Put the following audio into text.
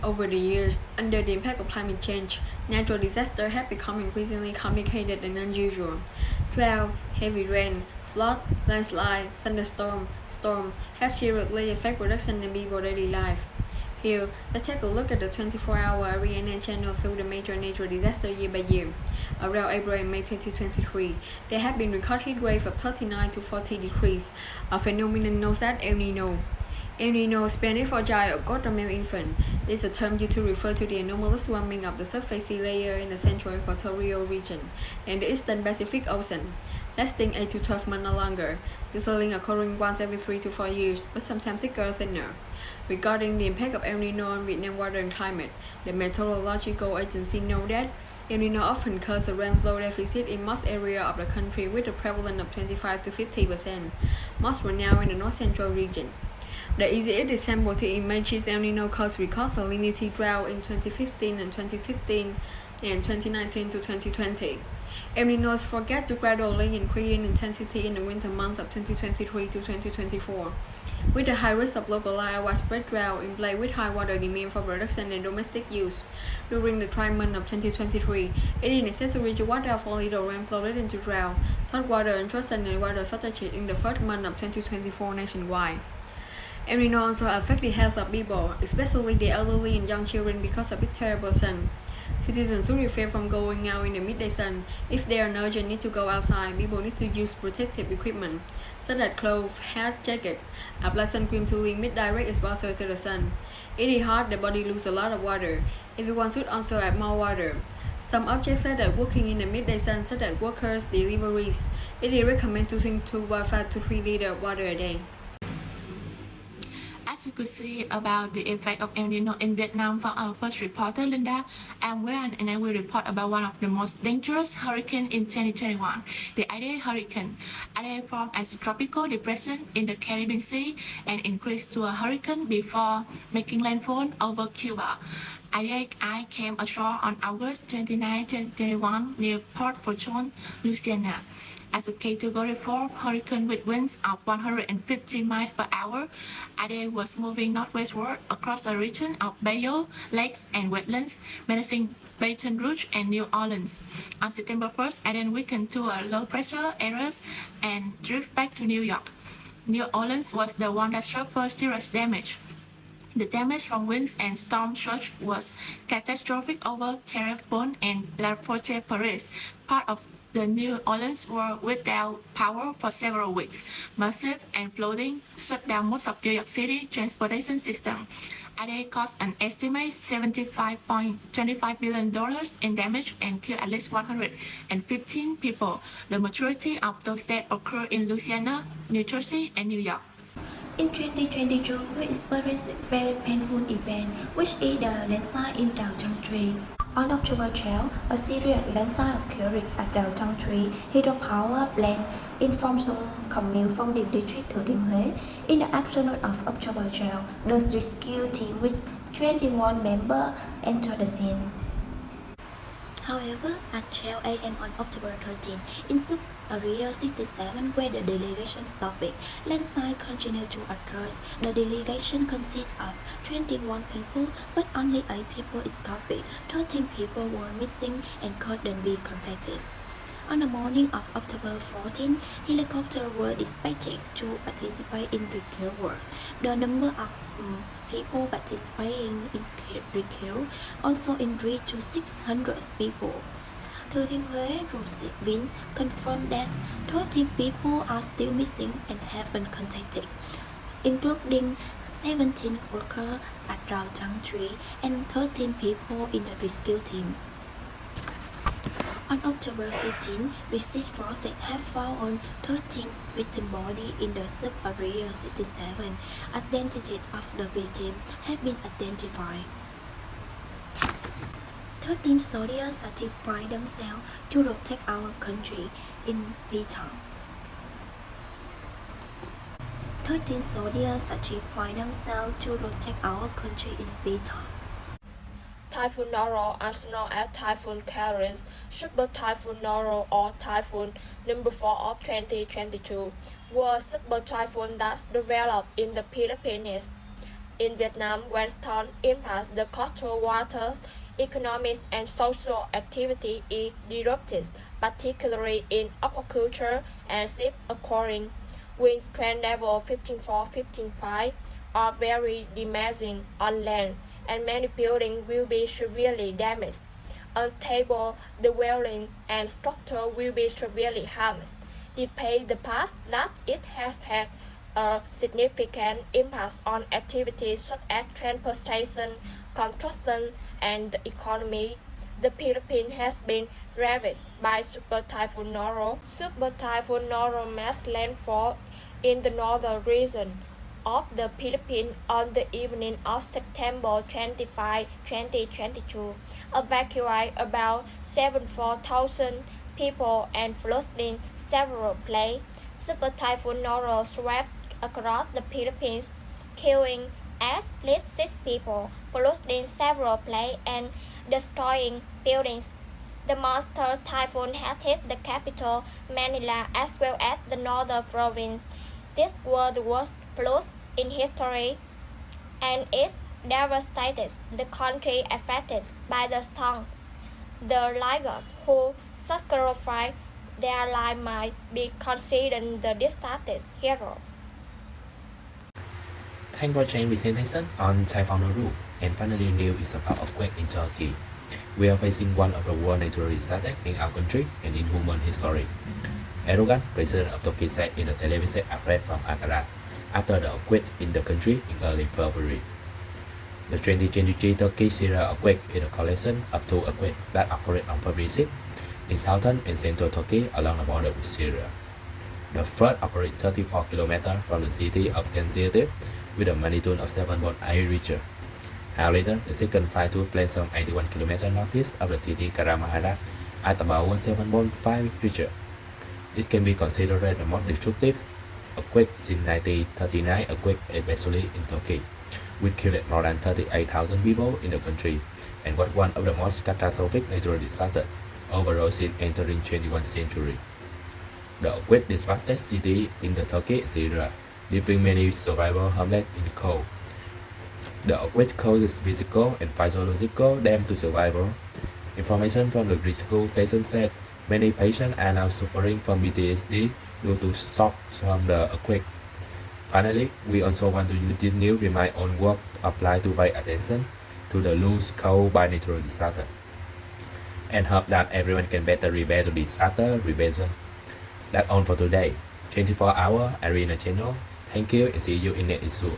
Over the years, under the impact of climate change, natural disasters have become increasingly complicated and unusual. Drought, heavy rain, flood, landslide, thunderstorm, storm have seriously affected production and people's daily life. Here, let's take a look at the 24-hour Ariana channel through the major natural disasters year by year. Around April and May 2023, there have been recorded heat waves of 39 to 40 degrees, a phenomenon known as El Nino. El Nino, Spanish for giant or god of male infant, is a term used to refer to the anomalous warming of the surface sea layer in the central equatorial region and the eastern Pacific Ocean, lasting 8 to 12 months or longer, usually occurring once every 3 to 4 years, but sometimes thicker or thinner. Regarding the impact of El Nino on Vietnam water and climate, the Meteorological Agency noted that El Nino often causes a rainfall deficit in most areas of the country with a prevalence of 25 to 50%, most were now in the north central region. The easiest example to imagine is El Nino caused record salinity drought in 2015 and 2016 and 2019 to 2020. El Ninos forecast to gradually increase in intensity in the winter months of 2023 to 2024, with a high risk of localized widespread drought in place with high water demand for production and domestic use. During the dry month of 2023, it is necessary to watch out for little rainfall leading to drought, salt water intrusion and water shortages in the first month of 2024 nationwide. El Nino also affects the health of people, especially the elderly and young children because of its terrible sun. Citizens should refrain from going out in the midday sun. If they are in urgent need to go outside, people need to use protective equipment, such as clothes, hat, jacket, apply sun cream to limit direct exposure to the sun. It is hot, the body loses a lot of water. Everyone should also add more water. Some objects such as working in the midday sun, such as workers' deliveries, it is recommended to drink 2.5 to 3 liters of water a day. As you could see about the effect of El Nino in Vietnam from our first reporter, Linda, I'm Wen, and I will report about one of the most dangerous hurricanes in 2021, the Idai hurricane. Idai formed as a tropical depression in the Caribbean Sea and increased to a hurricane before making landfall over Cuba. Idai came ashore on August 29, 2021 near Port Fortune, Louisiana. As a Category 4 hurricane with winds of 150 miles per hour, Idai was moving northwestward across a region of bayou, lakes, and wetlands, menacing Baton Rouge and New Orleans. On September 1st, Idai weakened to a low-pressure area and drifted back to New York. New Orleans was the one that suffered serious damage. The damage from winds and storm surge was catastrophic over Terrebonne and La Forge-Paris, part of the New Orleans were without power for several weeks. Massive and flooding shut down most of New York City transportation system. Idai caused an estimated $75.25 billion in damage and killed at least 115 people. The majority of those deaths occurred in Louisiana, New Jersey, and New York. In 2022, we experienced a very painful event, which is the landslide in downtown Tree. On October 12, a serious landslide occurred at downtown Tree hydropower plant in Phong Son commune from the district Thừa Thiên Huế. In the afternoon of October 12, the rescue team with 21 members entered the scene. However, at 12 a.m. on October 13, in Area 67, where the delegation stopped, landslide continued to occur. The delegation consists of 21 people, but only 8 people escaped. 13 people were missing and couldn't be contacted. On the morning of October 14, helicopters were dispatched to participate in rescue work. The number of people participating in rescue also increased to 600 people. Thừa Thiên Huế province confirmed that 30 people are still missing and haven't contacted, including 17 workers at downtown Tree and 13 people in the rescue team. On October 15, rescue forces have found 13 victim bodies in the sub-area 67. Identity of the victims have been identified. 13 soldiers sacrificed themselves to protect our country in peacetime. 13 soldiers sacrificed themselves to protect our country in peacetime. Typhoon Noro, also known as Typhoon Carolus, Super Typhoon Noro or Typhoon number 4 of 2022, was a super typhoon that developed in the Philippines. in Vietnam when storm impact the coastal waters, economic and social activity is disrupted, particularly in aquaculture and ship occurring. Wind strength level 15.4-15.5 are very damaging on land, and many buildings will be severely damaged. Unstable dwelling and structure will be severely harmed. Despite the past that it has had a significant impact on activities such as transportation, construction, and the economy. The Philippines has been ravaged by Super Typhoon Noro. Super Typhoon Noro made landfall in the northern region of the Philippines on the evening of September 25, 2022, evacuated about 74,000 people and flooding several places. Super Typhoon Noro swept across the Philippines, killing at least 6 people, flooding several places, and destroying buildings. The monster typhoon has hit the capital, Manila, as well as the northern province. This was the worst flood in history, and it devastated the country affected by the storm. The Lagos who sacrificed their life might be considered the disaster hero. Thanks for sharing presentation on Typhoon Noru. And finally, news is about earthquake in Turkey. We are facing one of the worst natural disasters in our country and in human history. Erdogan, president of Turkey, said in a television address from Ankara after the earthquake in the country in early February. The 2023 Turkey-Syria earthquake is a collection of two earthquakes that occurred on February 6 in southern and central Turkey along the border with Syria. The first occurred 34 kilometers from the city of Gaziantep with a magnitude of 7.8 Richter. Hours later, the second fire took place some 81 kilometers northeast of the city Kahramanmaraş at about 7.5 Richter. It can be considered the most destructive earthquake since 1939 earthquake, especially in Turkey, which killed more than 38,000 people in the country and was one of the most catastrophic natural disasters overall since entering 21st century. The earthquake devastated cities in the Turkey and Syria, leaving many survivors homeless in the cold. The earthquake causes physical and physiological damage to survivors. Information from the critical station said many patients are now suffering from PTSD due to shock from the earthquake. Finally, we also want to use this news remind on work apply to pay attention to the loss caused by natural disaster and hope that everyone can better prepare to disaster prevention. That's all for today. 24 hour Ariana channel. Thank you and see you in next issue.